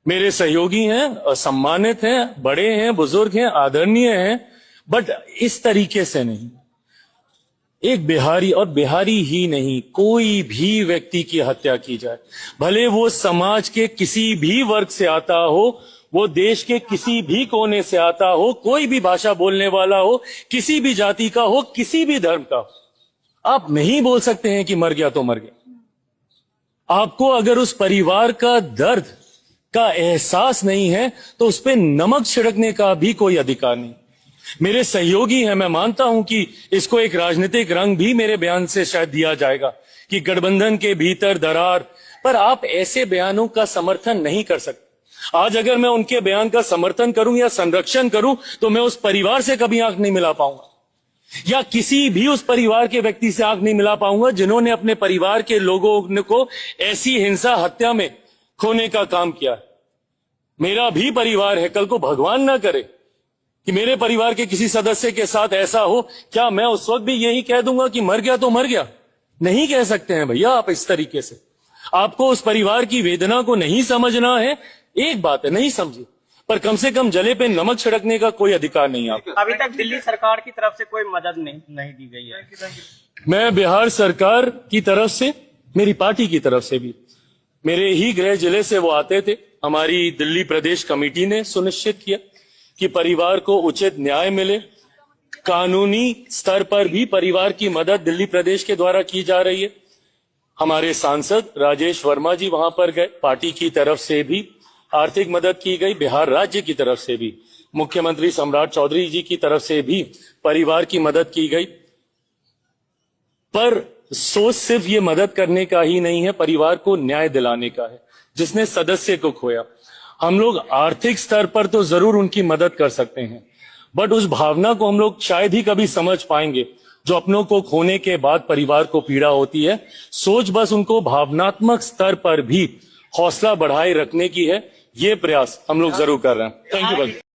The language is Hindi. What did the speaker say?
मेरे सहयोगी हैं, सम्मानित हैं, बड़े हैं, बुजुर्ग हैं, आदरणीय हैं, बट इस तरीके से नहीं। एक बिहारी, और बिहारी ही नहीं, कोई भी व्यक्ति की हत्या की जाए, भले वो समाज के किसी भी वर्ग से आता हो, वो देश के किसी भी कोने से आता हो, कोई भी भाषा बोलने वाला हो, किसी भी जाति का हो, किसी भी धर्म का हो, आप नहीं बोल सकते हैं कि मर गया तो मर गया। आपको अगर उस परिवार का दर्द का एहसास नहीं है तो उस पर नमक छिड़कने का भी कोई अधिकार नहीं। मेरे सहयोगी हैं, मैं मानता हूं कि इसको एक राजनीतिक रंग भी मेरे बयान से शायद दिया जाएगा कि गठबंधन के भीतर दरार, पर आप ऐसे बयानों का समर्थन नहीं कर सकते। आज अगर मैं उनके बयान का समर्थन करूं या संरक्षण करूं तो मैं उस परिवार से कभी आंख नहीं मिला पाऊंगा, या किसी भी उस परिवार के व्यक्ति से आंख नहीं मिला पाऊंगा जिन्होंने अपने परिवार के लोगों को ऐसी हिंसा, हत्या में खोने का काम किया है। मेरा भी परिवार है, कल को भगवान ना करे कि मेरे परिवार के किसी सदस्य के साथ ऐसा हो, क्या मैं उस वक्त भी यही कह दूंगा कि मर गया तो मर गया? नहीं कह सकते हैं भैया आप इस तरीके से। आपको उस परिवार की वेदना को नहीं समझना है, एक बात है, नहीं समझी, पर कम से कम जले पे नमक छिड़कने का कोई अधिकार नहीं आपको। अभी तक दिल्ली सरकार की तरफ से कोई मदद नहीं दी गई है। मैं बिहार सरकार की तरफ से, मेरी पार्टी की तरफ से भी, मेरे ही गृह जिले से वो आते थे। हमारी दिल्ली प्रदेश कमेटी ने सुनिश्चित किया कि परिवार को उचित न्याय मिले। कानूनी स्तर पर भी परिवार की मदद दिल्ली प्रदेश के द्वारा की जा रही है। हमारे सांसद राजेश वर्मा जी वहां पर गए, पार्टी की तरफ से भी आर्थिक मदद की गई, बिहार राज्य की तरफ से भी, मुख्यमंत्री सम्राट चौधरी जी की तरफ से भी परिवार की मदद की गई। पर सोच सिर्फ ये मदद करने का ही नहीं है, परिवार को न्याय दिलाने का है जिसने सदस्य को खोया। हम लोग आर्थिक स्तर पर तो जरूर उनकी मदद कर सकते हैं, बट उस भावना को हम लोग शायद ही कभी समझ पाएंगे जो अपनों को खोने के बाद परिवार को पीड़ा होती है। सोच बस उनको भावनात्मक स्तर पर भी हौसला बढ़ाए रखने की है, ये प्रयास हम लोग जरूर कर रहे हैं। Thank you.